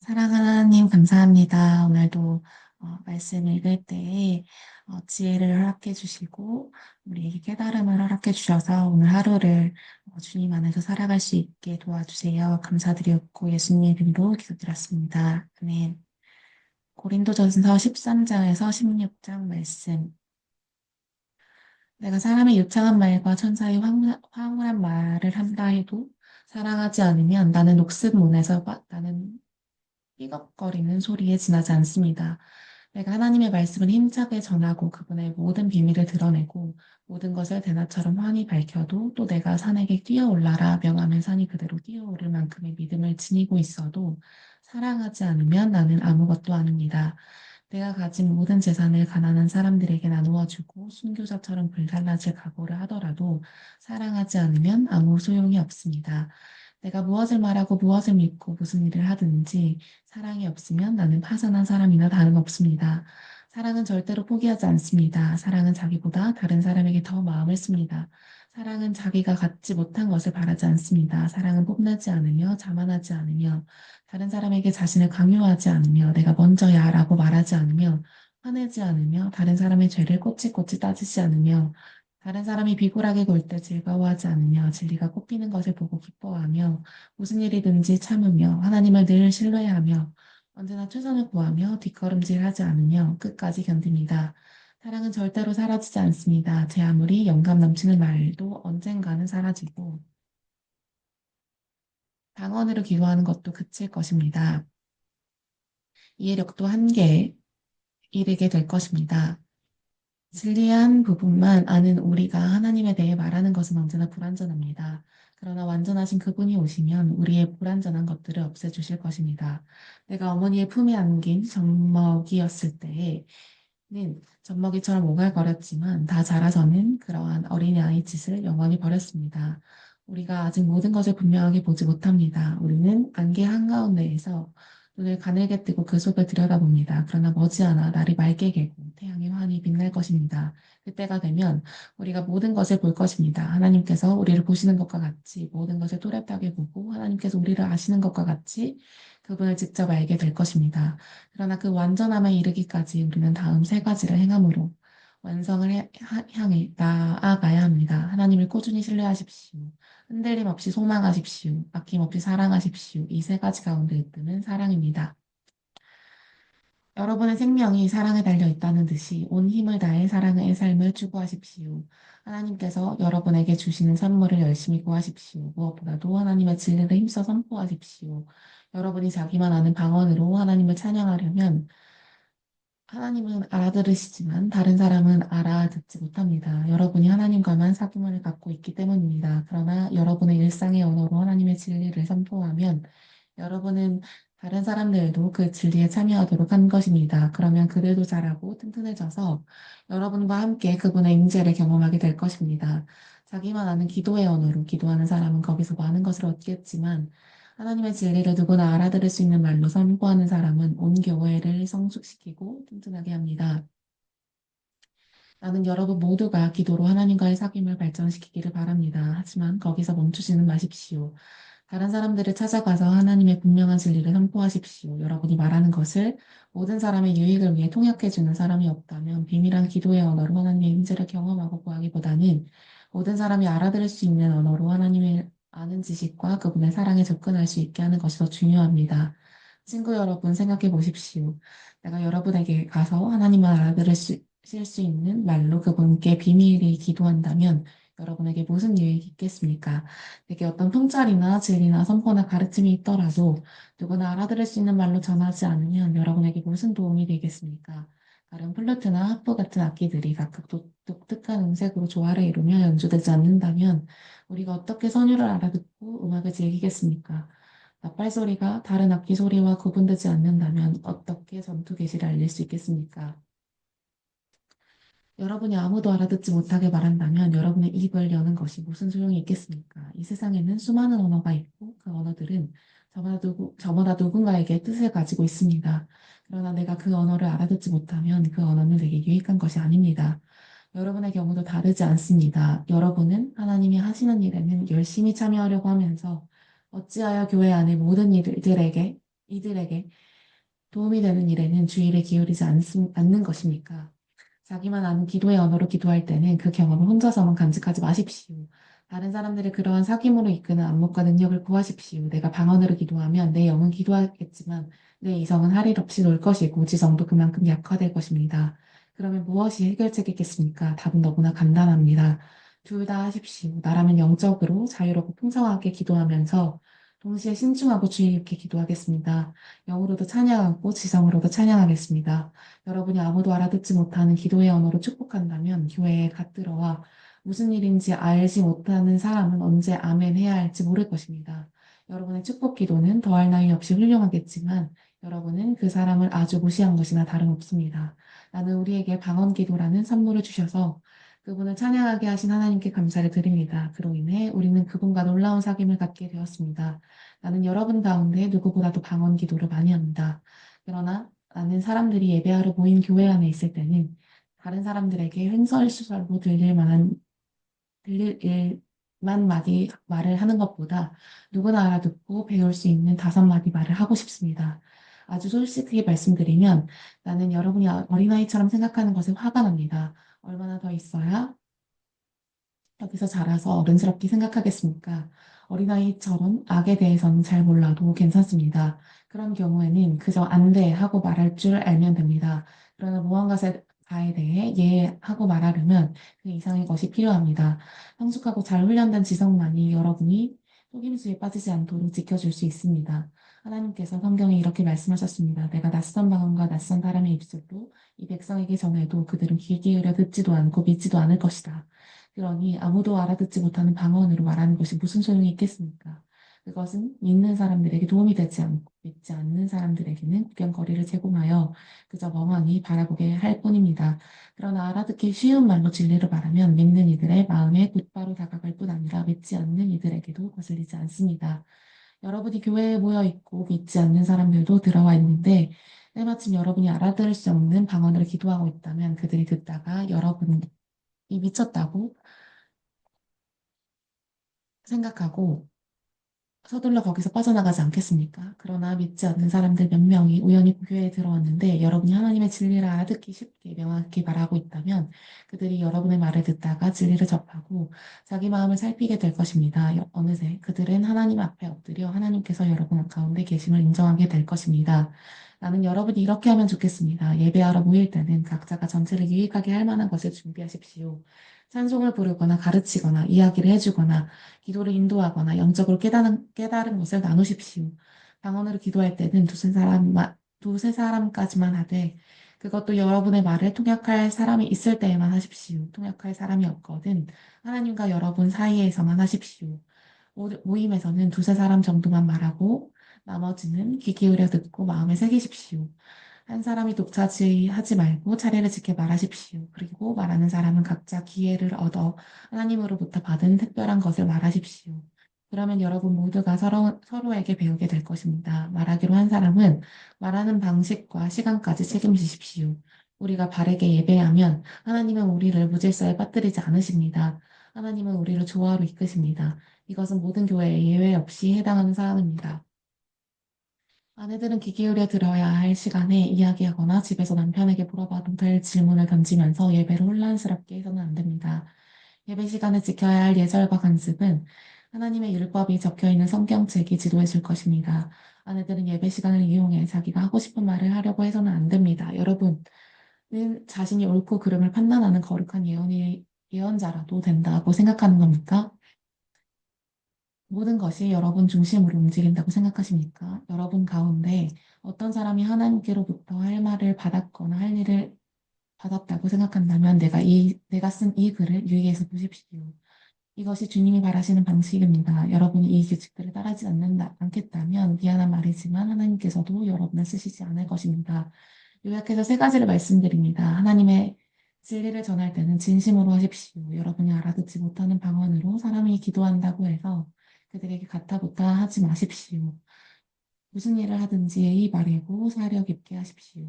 사랑하는 하나님, 감사합니다. 오늘도 말씀 읽을 때 지혜를 허락해 주시고 우리에게 깨달음을 허락해 주셔서 오늘 하루를 주님 안에서 살아갈 수 있게 도와주세요. 감사드렸고 예수님 이름으로 기도드렸습니다. 아멘. 고린도전서 13장에서 16장 말씀. 내가 사람의 유창한 말과 천사의 황홀한 말을 한다 해도 사랑하지 않으면 나는 나는 삐걱거리는 소리에 지나지 않습니다. 내가 하나님의 말씀을 힘차게 전하고 그분의 모든 비밀을 드러내고 모든 것을 대낮처럼 환히 밝혀도 또 내가 산에게 뛰어올라라 명하면 산이 그대로 뛰어오를 만큼의 믿음을 지니고 있어도 사랑하지 않으면 나는 아무것도 아닙니다. 내가 가진 모든 재산을 가난한 사람들에게 나누어 주고 순교자처럼 불살라질 각오를 하더라도 사랑하지 않으면 아무 소용이 없습니다. 내가 무엇을 말하고 무엇을 믿고 무슨 일을 하든지 사랑이 없으면 나는 파산한 사람이나 다름없습니다. 사랑은 절대로 포기하지 않습니다. 사랑은 자기보다 다른 사람에게 더 마음을 씁니다. 사랑은 자기가 갖지 못한 것을 바라지 않습니다. 사랑은 뽐내지 않으며 자만하지 않으며 다른 사람에게 자신을 강요하지 않으며 내가 먼저야 라고 말하지 않으며 화내지 않으며 다른 사람의 죄를 꼬치꼬치 따지지 않으며 다른 사람이 비굴하게 굴 때 즐거워하지 않으며 진리가 꼽히는 것을 보고 기뻐하며 무슨 일이든지 참으며 하나님을 늘 신뢰하며 언제나 최선을 구하며 뒷걸음질하지 않으며 끝까지 견딥니다. 사랑은 절대로 사라지지 않습니다. 제 아무리 영감 넘치는 말도 언젠가는 사라지고 방언으로 기도하는 것도 그칠 것입니다. 이해력도 한계에 이르게 될 것입니다. 진리한 부분만 아는 우리가 하나님에 대해 말하는 것은 언제나 불완전합니다. 그러나 완전하신 그분이 오시면 우리의 불완전한 것들을 없애주실 것입니다. 내가 어머니의 품에 안긴 젖먹이었을 때에는 젖먹이처럼 오갈거렸지만 다 자라서는 그러한 어린아이 짓을 영원히 버렸습니다. 우리가 아직 모든 것을 분명하게 보지 못합니다. 우리는 안개 한가운데에서 눈을 가늘게 뜨고 그 속을 들여다봅니다. 그러나 머지않아 날이 맑게 개고 태양이 환히 빛날 것입니다. 그때가 되면 우리가 모든 것을 볼 것입니다. 하나님께서 우리를 보시는 것과 같이 모든 것을 또렷하게 보고 하나님께서 우리를 아시는 것과 같이 그분을 직접 알게 될 것입니다. 그러나 그 완전함에 이르기까지 우리는 다음 세 가지를 행함으로 향해 나아가야 합니다. 하나님을 꾸준히 신뢰하십시오. 흔들림 없이 소망하십시오. 아낌없이 사랑하십시오. 이 세 가지 가운데 있는 사랑입니다. 여러분의 생명이 사랑에 달려 있다는 듯이 온 힘을 다해 사랑의 삶을 추구하십시오. 하나님께서 여러분에게 주시는 선물을 열심히 구하십시오. 무엇보다도 하나님의 진리를 힘써 선포하십시오. 여러분이 자기만 아는 방언으로 하나님을 찬양하려면 하나님은 알아들으시지만 다른 사람은 알아듣지 못합니다. 여러분이 하나님과만 사귐을 갖고 있기 때문입니다. 그러나 여러분의 일상의 언어로 하나님의 진리를 선포하면 여러분은 다른 사람들도 그 진리에 참여하도록 한 것입니다. 그러면 그들도 자라고 튼튼해져서 여러분과 함께 그분의 임재를 경험하게 될 것입니다. 자기만 아는 기도의 언어로 기도하는 사람은 거기서 많은 것을 얻겠지만 하나님의 진리를 누구나 알아들을 수 있는 말로 선포하는 사람은 온 교회를 성숙시키고 튼튼하게 합니다. 나는 여러분 모두가 기도로 하나님과의 사귐을 발전시키기를 바랍니다. 하지만 거기서 멈추지는 마십시오. 다른 사람들을 찾아가서 하나님의 분명한 진리를 선포하십시오. 여러분이 말하는 것을 모든 사람의 유익을 위해 통역해주는 사람이 없다면 비밀한 기도의 언어로 하나님의 임재를 경험하고 구하기보다는 모든 사람이 알아들을 수 있는 언어로 하나님의 아는 지식과 그분의 사랑에 접근할 수 있게 하는 것이 더 중요합니다. 친구 여러분 생각해 보십시오. 내가 여러분에게 가서 하나님을 알아들으실 수 있는 말로 그분께 비밀히 기도한다면 여러분에게 무슨 유익이 있겠습니까? 내게 어떤 통찰이나 진리나 선포나 가르침이 있더라도 누구나 알아들을 수 있는 말로 전하지 않으면 여러분에게 무슨 도움이 되겠습니까? 다른 플루트나 하프 같은 악기들이 각각 독특한 음색으로 조화를 이루며 연주되지 않는다면 우리가 어떻게 선율을 알아듣고 음악을 즐기겠습니까? 나팔 소리가 다른 악기 소리와 구분되지 않는다면 어떻게 전투 계시를 알릴 수 있겠습니까? 여러분이 아무도 알아듣지 못하게 말한다면 여러분의 입을 여는 것이 무슨 소용이 있겠습니까? 이 세상에는 수많은 언어가 있고 그 언어들은 저마다 누군가에게 뜻을 가지고 있습니다. 그러나 내가 그 언어를 알아듣지 못하면 그 언어는 내게 유익한 것이 아닙니다. 여러분의 경우도 다르지 않습니다. 여러분은 하나님이 하시는 일에는 열심히 참여하려고 하면서 어찌하여 교회 안의 모든 일들에게 이들에게 도움이 되는 일에는 주의를 기울이지 않는 것입니까? 자기만 아는 기도의 언어로 기도할 때는 그 경험을 혼자서만 간직하지 마십시오. 다른 사람들을 그러한 사귐으로 이끄는 안목과 능력을 구하십시오. 내가 방언으로 기도하면 내 영은 기도하겠지만 내 이성은 할 일 없이 놀 것이고 지성도 그만큼 약화될 것입니다. 그러면 무엇이 해결책이겠습니까? 답은 너무나 간단합니다. 둘 다 하십시오. 나라면 영적으로 자유롭고 풍성하게 기도하면서 동시에 신중하고 주의 깊게 기도하겠습니다. 영으로도 찬양하고 지성으로도 찬양하겠습니다. 여러분이 아무도 알아듣지 못하는 기도의 언어로 축복한다면 교회에 갓들어와 무슨 일인지 알지 못하는 사람은 언제 아멘 해야 할지 모를 것입니다. 여러분의 축복 기도는 더할 나위 없이 훌륭하겠지만 여러분은 그 사람을 아주 무시한 것이나 다름없습니다. 나는 우리에게 방언 기도라는 선물을 주셔서 그분을 찬양하게 하신 하나님께 감사를 드립니다. 그로 인해 우리는 그분과 놀라운 사귐을 갖게 되었습니다. 나는 여러분 가운데 누구보다도 방언 기도를 많이 합니다. 그러나 나는 사람들이 예배하러 모인 교회 안에 있을 때는 다른 사람들에게 횡설수설로 들릴 일만 마디 말을 하는 것보다 누구나 알아듣고 배울 수 있는 5마디 말을 하고 싶습니다. 아주 솔직하게 말씀드리면 나는 여러분이 어린아이처럼 생각하는 것에 화가 납니다. 얼마나 더 있어야 여기서 자라서 어른스럽게 생각하겠습니까? 어린아이처럼 악에 대해서는 잘 몰라도 괜찮습니다. 그런 경우에는 그저 안 돼 하고 말할 줄 알면 됩니다. 그러나 무언가에 대해 예 하고 말하려면 그 이상의 것이 필요합니다. 성숙하고 잘 훈련된 지성만이 여러분이 속임수에 빠지지 않도록 지켜줄 수 있습니다. 하나님께서 성경에 이렇게 말씀하셨습니다. 내가 낯선 방언과 낯선 사람의 입술로 이 백성에게 전해도 그들은 귀 기울여 듣지도 않고 믿지도 않을 것이다. 그러니 아무도 알아듣지 못하는 방언으로 말하는 것이 무슨 소용이 있겠습니까? 그것은 믿는 사람들에게 도움이 되지 않고 믿지 않는 사람들에게는 구경거리를 제공하여 그저 멍하니 바라보게 할 뿐입니다. 그러나 알아듣기 쉬운 말로 진리를 말하면 믿는 이들의 마음에 곧바로 다가갈 뿐 아니라 믿지 않는 이들에게도 거슬리지 않습니다. 여러분이 교회에 모여 있고 믿지 않는 사람들도 들어와 있는데 때마침 여러분이 알아들을 수 없는 방언으로 기도하고 있다면 그들이 듣다가 여러분이 미쳤다고 생각하고 서둘러 거기서 빠져나가지 않겠습니까? 그러나 믿지 않는 사람들 몇 명이 우연히 교회에 들어왔는데 여러분이 하나님의 진리를 알아듣기 쉽게 명확히 말하고 있다면 그들이 여러분의 말을 듣다가 진리를 접하고 자기 마음을 살피게 될 것입니다. 어느새 그들은 하나님 앞에 엎드려 하나님께서 여러분 가운데 계심을 인정하게 될 것입니다. 나는 여러분이 이렇게 하면 좋겠습니다. 예배하러 모일 때는 각자가 전체를 유익하게 할 만한 것을 준비하십시오. 찬송을 부르거나 가르치거나 이야기를 해주거나 기도를 인도하거나 영적으로 깨달은 것을 나누십시오. 방언으로 기도할 때는 두세 사람까지만 하되 그것도 여러분의 말을 통역할 사람이 있을 때에만 하십시오. 통역할 사람이 없거든 하나님과 여러분 사이에서만 하십시오. 모임에서는 두세 사람 정도만 말하고 나머지는 귀 기울여 듣고 마음에 새기십시오. 한 사람이 독차지하지 말고 차례를 지켜 말하십시오. 그리고 말하는 사람은 각자 기회를 얻어 하나님으로부터 받은 특별한 것을 말하십시오. 그러면 여러분 모두가 서로에게 배우게 될 것입니다. 말하기로 한 사람은 말하는 방식과 시간까지 책임지십시오. 우리가 바르게 예배하면 하나님은 우리를 무질서에 빠뜨리지 않으십니다. 하나님은 우리를 조화로 이끄십니다. 이것은 모든 교회에 예외 없이 해당하는 사안입니다. 아내들은 귀 기울여 들어야 할 시간에 이야기하거나 집에서 남편에게 물어봐도 될 질문을 던지면서 예배를 혼란스럽게 해서는 안 됩니다. 예배 시간에 지켜야 할 예절과 관습은 하나님의 율법이 적혀 있는 성경책이 지도해 줄 것입니다. 아내들은 예배 시간을 이용해 자기가 하고 싶은 말을 하려고 해서는 안 됩니다. 여러분은 자신이 옳고 그름을 판단하는 거룩한 예언자라도 된다고 생각하는 겁니까? 모든 것이 여러분 중심으로 움직인다고 생각하십니까? 여러분 가운데 어떤 사람이 하나님께로부터 할 말을 받았거나 할 일을 받았다고 생각한다면 내가 쓴 이 글을 유의해서 보십시오. 이것이 주님이 바라시는 방식입니다. 여러분이 이 규칙들을 따르지 않겠다면 미안한 말이지만 하나님께서도 여러분을 쓰시지 않을 것입니다. 요약해서 3가지를 말씀드립니다. 하나님의 진리를 전할 때는 진심으로 하십시오. 여러분이 알아듣지 못하는 방언으로 사람이 기도한다고 해서 그들에게 가타부타 하지 마십시오. 무슨 일을 하든지 예의 바르고 사려 깊게 하십시오.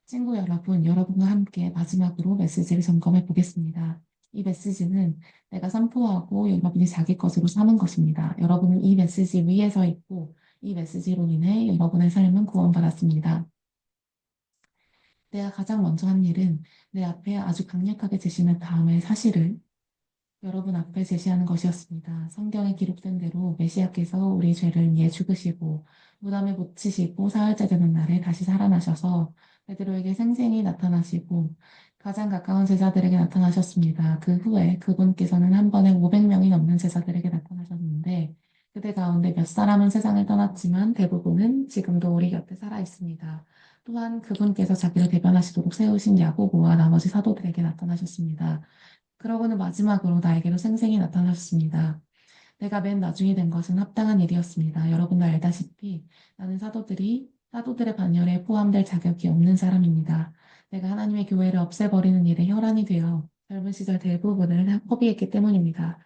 친구 여러분, 여러분과 함께 마지막으로 메시지를 점검해 보겠습니다. 이 메시지는 내가 선포하고 여러분이 자기 것으로 삼은 것입니다. 여러분은 이 메시지 위에 서 있고 이 메시지로 인해 여러분의 삶은 구원받았습니다. 내가 가장 먼저 한 일은 내 앞에 아주 강력하게 제시는 다음의 사실을 여러분 앞에 제시하는 것이었습니다. 성경에 기록된 대로 메시아께서 우리 죄를 위해 죽으시고 무덤에 묻히시고 사흘째 되는 날에 다시 살아나셔서 베드로에게 생생히 나타나시고 가장 가까운 제자들에게 나타나셨습니다. 그 후에 그분께서는 한 번에 500명이 넘는 제자들에게 나타나셨는데 그들 가운데 몇 사람은 세상을 떠났지만 대부분은 지금도 우리 곁에 살아 있습니다. 또한 그분께서 자기를 대변하시도록 세우신 야고보와 나머지 사도들에게 나타나셨습니다. 그러고는 마지막으로 나에게로 생생히 나타나셨습니다. 내가 맨 나중이 된 것은 합당한 일이었습니다. 여러분도 알다시피 나는 사도들의 반열에 포함될 자격이 없는 사람입니다. 내가 하나님의 교회를 없애버리는 일에 혈안이 되어 젊은 시절 대부분을 허비했기 때문입니다.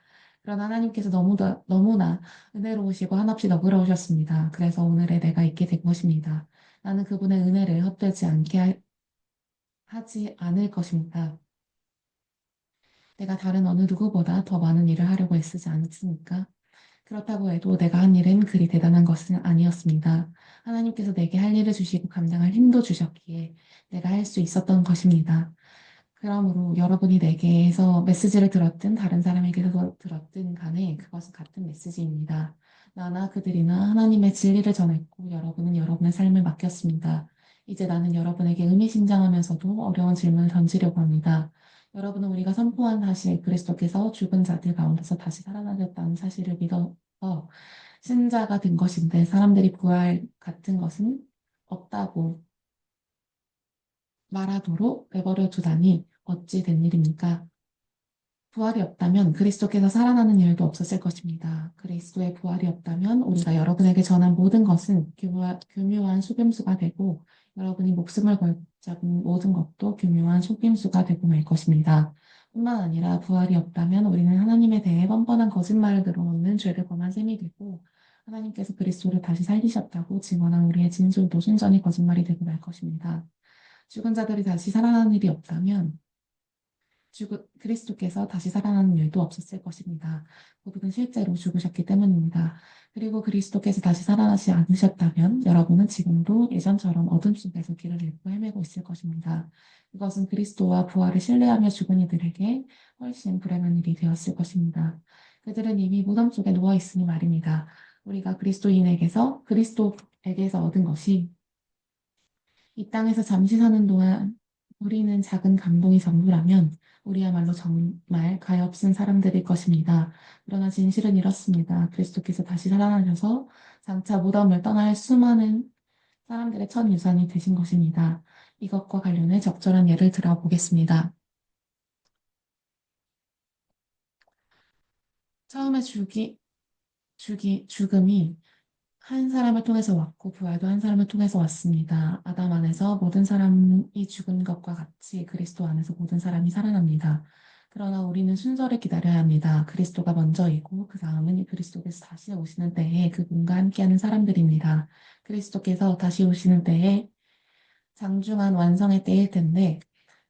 그러나 하나님께서 너무나 은혜로우시고 한없이 너그러우셨습니다. 그래서 오늘의 내가 있게 된 것입니다. 나는 그분의 은혜를 헛되지 않게 하지 않을 것입니다. 내가 다른 어느 누구보다 더 많은 일을 하려고 애쓰지 않습니까? 그렇다고 해도 내가 한 일은 그리 대단한 것은 아니었습니다. 하나님께서 내게 할 일을 주시고 감당할 힘도 주셨기에 내가 할 수 있었던 것입니다. 그러므로 여러분이 내게서 메시지를 들었든 다른 사람에게서 들었든 간에 그것은 같은 메시지입니다. 나나 그들이나 하나님의 진리를 전했고 여러분은 여러분의 삶을 맡겼습니다. 이제 나는 여러분에게 의미심장하면서도 어려운 질문을 던지려고 합니다. 여러분은 우리가 선포한 사실, 그리스도께서 죽은 자들 가운데서 다시 살아나셨다는 사실을 믿어서 신자가 된 것인데 사람들이 부활 같은 것은 없다고 말하도록 내버려 두다니 어찌 된 일입니까? 부활이 없다면 그리스도께서 살아나는 일도 없었을 것입니다. 그리스도의 부활이 없다면 우리가 여러분에게 전한 모든 것은 교묘한 속임수가 되고 여러분이 목숨을 걸고 잡은 모든 것도 교묘한 속임수가 되고 말 것입니다. 뿐만 아니라 부활이 없다면 우리는 하나님에 대해 뻔뻔한 거짓말을 늘어놓는 죄를 범한 셈이 되고 하나님께서 그리스도를 다시 살리셨다고 증언한 우리의 진술도 순전히 거짓말이 되고 말 것입니다. 죽은 자들이 다시 살아나는 일이 없다면 그리스도께서 다시 살아나는 일도 없었을 것입니다. 그분은 실제로 죽으셨기 때문입니다. 그리고 그리스도께서 다시 살아나지 않으셨다면 여러분은 지금도 예전처럼 어둠 속에서 길을 잃고 헤매고 있을 것입니다. 이것은 그리스도와 부활을 신뢰하며 죽은 이들에게 훨씬 불행한 일이 되었을 것입니다. 그들은 이미 무덤 속에 누워 있으니 말입니다. 우리가 그리스도에게서 얻은 것이 이 땅에서 잠시 사는 동안 우리는 작은 감동이 전부라면 우리야말로 정말 가엾은 사람들일 것입니다. 그러나 진실은 이렇습니다. 그리스도께서 다시 살아나셔서 장차 무덤을 떠날 수많은 사람들의 첫 유산이 되신 것입니다. 이것과 관련해 적절한 예를 들어보겠습니다. 처음에 죽음이 한 사람을 통해서 왔고 부활도 한 사람을 통해서 왔습니다. 아담 안에서 모든 사람이 죽은 것과 같이 그리스도 안에서 모든 사람이 살아납니다. 그러나 우리는 순서를 기다려야 합니다. 그리스도가 먼저이고 그 다음은 그리스도께서 다시 오시는 때에 그분과 함께하는 사람들입니다. 그리스도께서 다시 오시는 때에 장중한 완성의 때일 텐데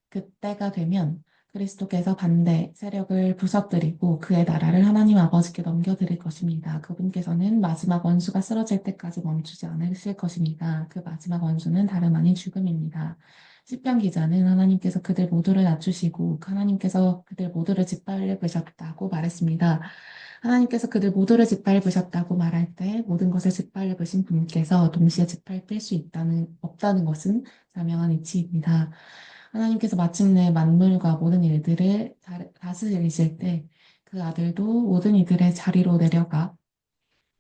그때가 되면 그리스도께서 반대 세력을 부서뜨리고 그의 나라를 하나님 아버지께 넘겨드릴 것입니다. 그분께서는 마지막 원수가 쓰러질 때까지 멈추지 않으실 것입니다. 그 마지막 원수는 다름 아닌 죽음입니다. 시편 기자는 하나님께서 그들 모두를 낮추시고 하나님께서 그들 모두를 짓밟으셨다고 말했습니다. 하나님께서 그들 모두를 짓밟으셨다고 말할 때 모든 것을 짓밟으신 분께서 동시에 짓밟을 수 없다는 것은 자명한 이치입니다. 하나님께서 마침내 만물과 모든 일들을 다스리실 때 그 아들도 모든 이들의 자리로 내려가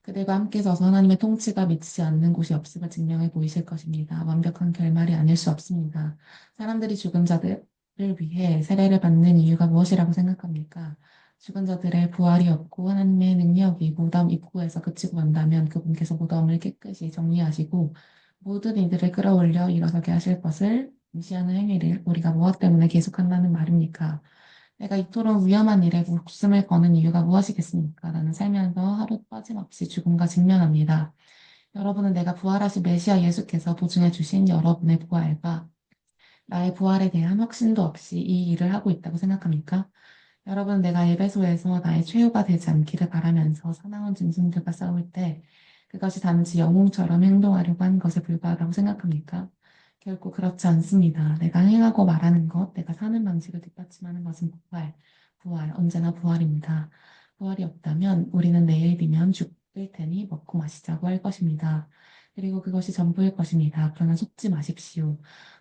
그들과 함께 서서 하나님의 통치가 미치지 않는 곳이 없음을 증명해 보이실 것입니다. 완벽한 결말이 아닐 수 없습니다. 사람들이 죽은 자들을 위해 세례를 받는 이유가 무엇이라고 생각합니까? 죽은 자들의 부활이 없고 하나님의 능력이 무덤 입구에서 그치고 만다면 그분께서 무덤을 깨끗이 정리하시고 모든 이들을 끌어올려 일어서게 하실 것을 무시하는 행위를 우리가 무엇 때문에 계속한다는 말입니까? 내가 이토록 위험한 일에 목숨을 거는 이유가 무엇이겠습니까? 나는 살면서 하루 빠짐없이 죽음과 직면합니다. 여러분은 내가 부활하신 메시아 예수께서 보증해 주신 여러분의 부활과 나의 부활에 대한 확신도 없이 이 일을 하고 있다고 생각합니까? 여러분, 내가 에베소에서 나의 최후가 되지 않기를 바라면서 사나운 짐승들과 싸울 때 그것이 단지 영웅처럼 행동하려고 하는 것에 불과하다고 생각합니까? 결코 그렇지 않습니다. 내가 행하고 말하는 것, 내가 사는 방식을 뒷받침하는 것은 부활, 언제나 부활입니다. 부활이 없다면 우리는 내일이면 죽을 테니 먹고 마시자고 할 것입니다. 그리고 그것이 전부일 것입니다. 그러나 속지 마십시오.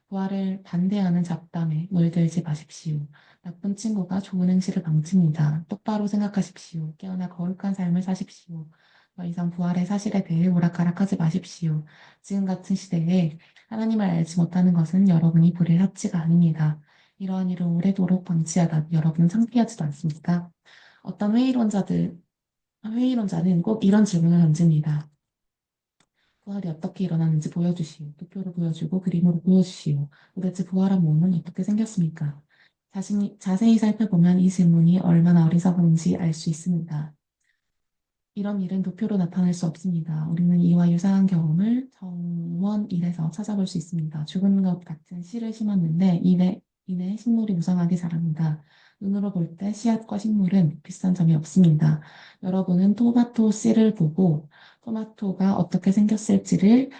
부활을 반대하는 잡담에 물들지 마십시오. 나쁜 친구가 좋은 행실을 망칩니다. 똑바로 생각하십시오. 깨어나 거룩한 삶을 사십시오. 더 이상 부활의 사실에 대해 오락가락하지 마십시오. 지금 같은 시대에 하나님을 알지 못하는 것은 여러분이 부릴 합치가 아닙니다. 이러한 일을 오래도록 방치하다 여러분은 창피하지도 않습니까? 어떤 회의론자는 꼭 이런 질문을 던집니다. 부활이 어떻게 일어나는지 보여주시오. 도표로 보여주고 그림으로 보여주시오. 도대체 부활한 몸은 어떻게 생겼습니까? 자세히 살펴보면 이 질문이 얼마나 어리석은지 알 수 있습니다. 이런 일은 도표로 나타낼 수 없습니다. 우리는 이와 유사한 경험을 정원 일에서 찾아볼 수 있습니다. 죽은 것 같은 씨를 심었는데 이내 식물이 무성하게 자랍니다. 눈으로 볼 때 씨앗과 식물은 비슷한 점이 없습니다. 여러분은 토마토 씨를 보고 토마토가 어떻게 생겼을지를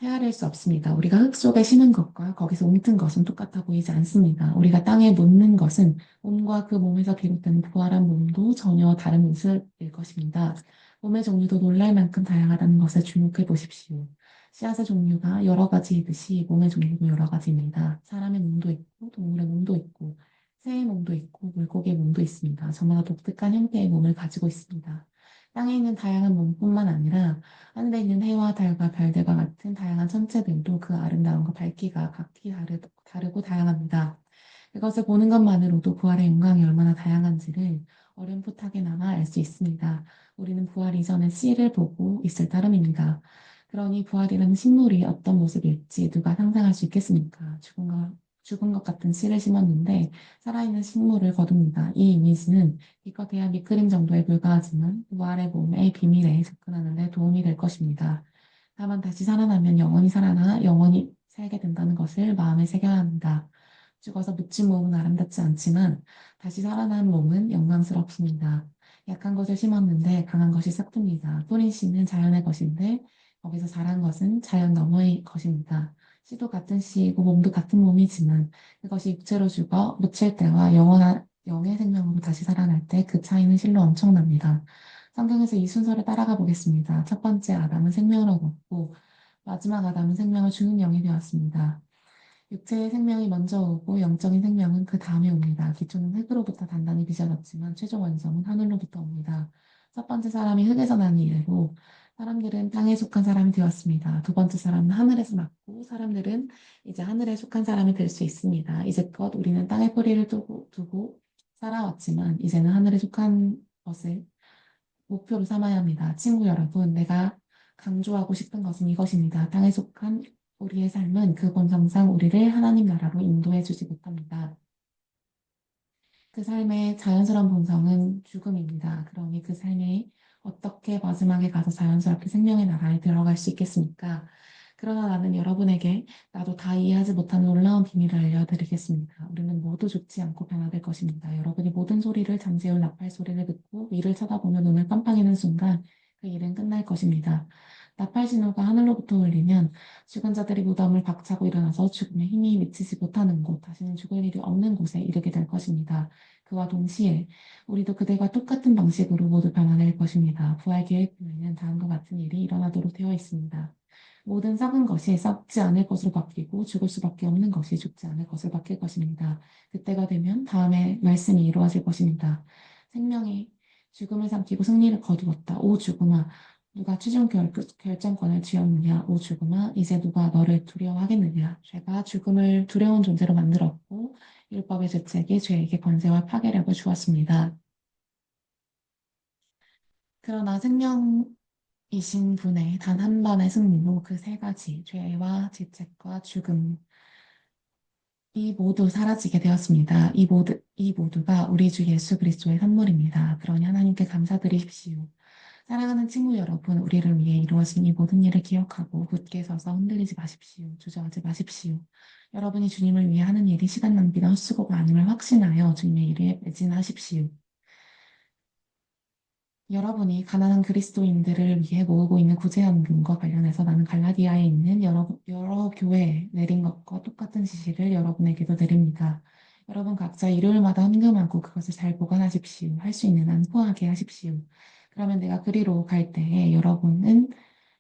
헤아릴 수 없습니다. 우리가 흙 속에 심은 것과 거기서 옮튼 것은 똑같아 보이지 않습니다. 우리가 땅에 묻는 것은 몸과 그 몸에서 비롯된 부활한 몸도 전혀 다른 모습일 것입니다. 몸의 종류도 놀랄 만큼 다양하다는 것에 주목해 보십시오. 씨앗의 종류가 여러 가지이듯이 몸의 종류도 여러 가지입니다. 사람의 몸도 있고 동물의 몸도 있고 새의 몸도 있고 물고기의 몸도 있습니다. 저마다 독특한 형태의 몸을 가지고 있습니다. 땅에 있는 다양한 몸뿐만 아니라 하늘에 있는 해와 달과 별들과 같은 다양한 천체들도 그 아름다움과 밝기가 각기 다르고 다양합니다. 그것을 보는 것만으로도 부활의 영광이 얼마나 다양한지를 어렴풋하게나마 알 수 있습니다. 우리는 부활 이전의 씨를 보고 있을 따름입니다. 그러니 부활이라는 식물이 어떤 모습일지 누가 상상할 수 있겠습니까? 죽은 것 같은 씨를 심었는데 살아있는 식물을 거둡니다. 이 이미지는 기껏해야 밑그림 정도에 불과하지만 부활의 몸의 비밀에 접근하는 데 도움이 될 것입니다. 다만 다시 살아나면 영원히 살아나 영원히 살게 된다는 것을 마음에 새겨야 합니다. 죽어서 묻힌 몸은 아름답지 않지만 다시 살아난 몸은 영광스럽습니다. 약한 것을 심었는데 강한 것이 싹틉니다. 뿌린 씨는 자연의 것인데 거기서 자란 것은 자연 너머의 것입니다. 씨도 같은 씨이고 몸도 같은 몸이지만 그것이 육체로 죽어 묻힐 때와 영원한 영의 생명으로 다시 살아날 때 그 차이는 실로 엄청납니다. 성경에서 이 순서를 따라가 보겠습니다. 첫 번째 아담은 생명을 얻었고 마지막 아담은 생명을 주는 영이 되었습니다. 육체의 생명이 먼저 오고 영적인 생명은 그 다음에 옵니다. 기초는 흙으로부터 단단히 빚어졌지만 최종 완성은 하늘로부터 옵니다. 첫 번째 사람이 흙에서 난 이래로 사람들은 땅에 속한 사람이 되었습니다. 두 번째 사람은 하늘에서 났고 사람들은 이제 하늘에 속한 사람이 될 수 있습니다. 이제껏 우리는 땅에 뿌리를 두고 살아왔지만 이제는 하늘에 속한 것을 목표로 삼아야 합니다. 친구 여러분, 내가 강조하고 싶은 것은 이것입니다. 땅에 속한 우리의 삶은 그 본성상 우리를 하나님 나라로 인도해 주지 못합니다. 그 삶의 자연스러운 본성은 죽음입니다. 그러니 그 삶이 어떻게 마지막에 가서 자연스럽게 생명의 나라에 들어갈 수 있겠습니까? 그러나 나는 여러분에게 나도 다 이해하지 못하는 놀라운 비밀을 알려드리겠습니다. 우리는 모두 죽지 않고 변화될 것입니다. 여러분이 모든 소리를 잠재울 나팔 소리를 듣고 위를 쳐다보며 눈을 깜빡이는 순간 그 일은 끝날 것입니다. 나팔 신호가 하늘로부터 울리면 죽은 자들이 무덤을 박차고 일어나서 죽음의 힘이 미치지 못하는 곳, 다시는 죽을 일이 없는 곳에 이르게 될 것입니다. 그와 동시에 우리도 그들과 똑같은 방식으로 모두 변화될 것입니다. 부활 계획표에는 다음과 같은 일이 일어나도록 되어 있습니다. 모든 썩은 것이 썩지 않을 것으로 바뀌고 죽을 수밖에 없는 것이 죽지 않을 것으로 바뀔 것입니다. 그때가 되면 다음의 말씀이 이루어질 것입니다. 생명이 죽음을 삼키고 승리를 거두었다. 오 죽음아, 누가 최종 결정권을 쥐었느냐? 오 죽음아, 이제 누가 너를 두려워하겠느냐? 죄가 죽음을 두려운 존재로 만들었고 율법의 죄책이 죄에게 권세와 파괴력을 주었습니다. 그러나 생명이신 분의 단 한 번의 승리로 그 세 가지 죄와 죄책과 죽음 이 모두 사라지게 되었습니다. 이 모두가 우리 주 예수 그리스도의 선물입니다. 그러니 하나님께 감사드리십시오. 사랑하는 친구 여러분, 우리를 위해 이루어진 이 모든 일을 기억하고 굳게 서서 흔들리지 마십시오. 주저하지 마십시오. 여러분이 주님을 위해 하는 일이 시간 낭비나 헛수고가 아님을 확신하여 주님의 일에 매진하십시오. 여러분이 가난한 그리스도인들을 위해 모으고 있는 구제연금과 관련해서 나는 갈라디아에 있는 여러 교회에 내린 것과 똑같은 지시를 여러분에게도 내립니다. 여러분 각자 일요일마다 헌금하고 그것을 잘 보관하십시오. 할 수 있는 한 후하게 하십시오. 그러면 내가 그리로 갈 때에 여러분은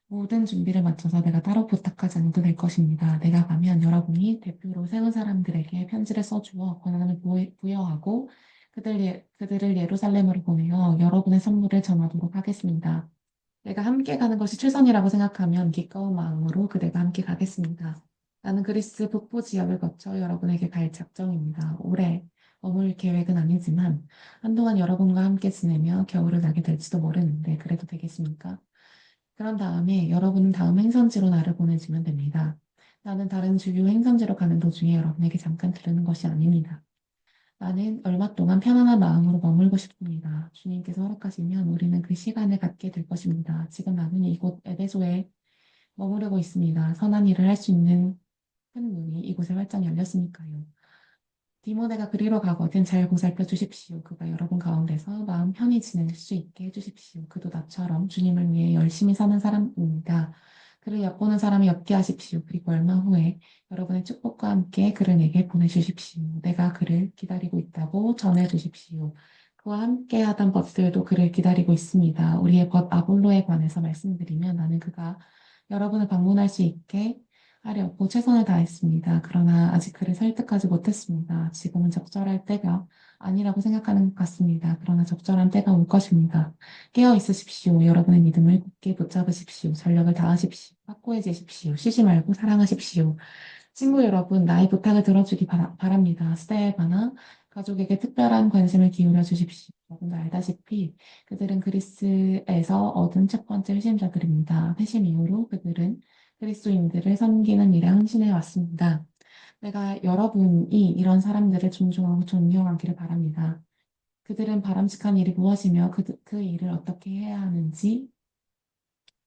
모든 준비를 마쳐서 내가 따로 부탁하지 않아도 될 것입니다. 내가 가면 여러분이 대표로 세운 사람들에게 편지를 써주어 권한을 부여하고 그들을 예루살렘으로 보내어 여러분의 선물을 전하도록 하겠습니다. 내가 함께 가는 것이 최선이라고 생각하면 기꺼운 마음으로 그대가 함께 가겠습니다. 나는 그리스 북부 지역을 거쳐 여러분에게 갈 작정입니다. 오래 머물 계획은 아니지만 한동안 여러분과 함께 지내며 겨울을 나게 될지도 모르는데 그래도 되겠습니까? 그런 다음에 여러분은 다음 행선지로 나를 보내주면 됩니다. 나는 다른 주요 행선지로 가는 도중에 여러분에게 잠깐 들르는 것이 아닙니다. 나는 얼마 동안 편안한 마음으로 머물고 싶습니다. 주님께서 허락하시면 우리는 그 시간을 갖게 될 것입니다. 지금 나는 이곳 에베소에 머무르고 있습니다. 선한 일을 할 수 있는 큰 문이 이곳에 활짝 열렸으니까요. 디모데가 그리로 가거든 잘 보살펴 주십시오. 그가 여러분 가운데서 마음 편히 지낼 수 있게 해주십시오. 그도 나처럼 주님을 위해 열심히 사는 사람입니다. 그를 엿보는 사람이 엿게 하십시오. 그리고 얼마 후에 여러분의 축복과 함께 그를 내게 보내주십시오. 내가 그를 기다리고 있다고 전해주십시오. 그와 함께 하던 벗들도 그를 기다리고 있습니다. 우리의 벗 아볼로에 관해서 말씀드리면 나는 그가 여러분을 방문할 수 있게 하려고 최선을 다했습니다. 그러나 아직 그를 설득하지 못했습니다. 지금은 적절할 때가 아니라고 생각하는 것 같습니다. 그러나 적절한 때가 올 것입니다. 깨어 있으십시오. 여러분의 믿음을 굳게 붙잡으십시오. 전력을 다하십시오. 확고해지십시오. 쉬지 말고 사랑하십시오. 친구 여러분, 나의 부탁을 들어주기 바랍니다. 스테바나 가족에게 특별한 관심을 기울여 주십시오. 여러분도 알다시피 그들은 그리스에서 얻은 첫 번째 회심자들입니다. 회심 이후로 그들은 그리스도인들을 섬기는 일에 헌신해 왔습니다. 내가 여러분이 이런 사람들을 존중하고 존경하기를 바랍니다. 그들은 바람직한 일이 무엇이며 그 일을 어떻게 해야 하는지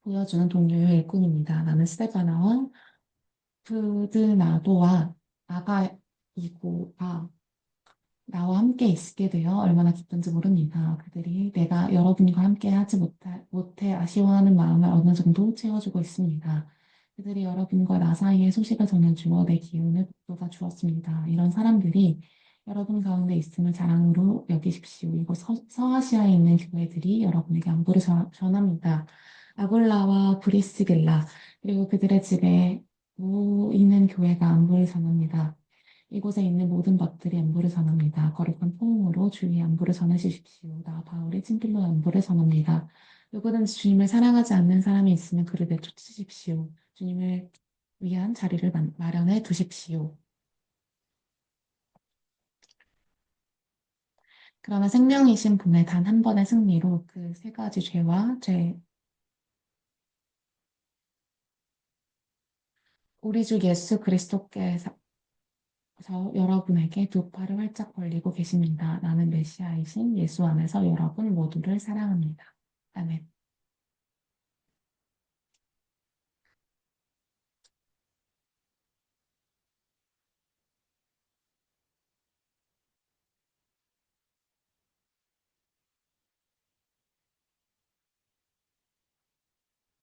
보여주는 동료의 일꾼입니다. 나는 스테파나와 부드나도와 아가이고가 나와 함께 있게 되어 얼마나 기쁜지 모릅니다. 그들이 내가 여러분과 함께 하지 못해 아쉬워하는 마음을 어느 정도 채워주고 있습니다. 그들이 여러분과 나 사이에 소식을 전해주어 내 기운을 북돋아 주었습니다. 이런 사람들이 여러분 가운데 있음을 자랑으로 여기십시오. 이곳 서아시아에 있는 교회들이 여러분에게 안부를 전합니다. 아골라와 브리스길라 그리고 그들의 집에 모이는 교회가 안부를 전합니다. 이곳에 있는 모든 것들이 안부를 전합니다. 거룩한 포옹으로 주의 안부를 전해주십시오. 나 바울이 친필로 안부를 전합니다. 누구든지 주님을 사랑하지 않는 사람이 있으면 그를 내쫓으십시오. 주님을 위한 자리를 마련해 두십시오. 그러나 생명이신 분의 단 한 번의 승리로 그 세 가지 죄와 우리 주 예수 그리스도께서 여러분에게 두 팔을 활짝 벌리고 계십니다. 나는 메시아이신 예수 안에서 여러분 모두를 사랑합니다. 아멘.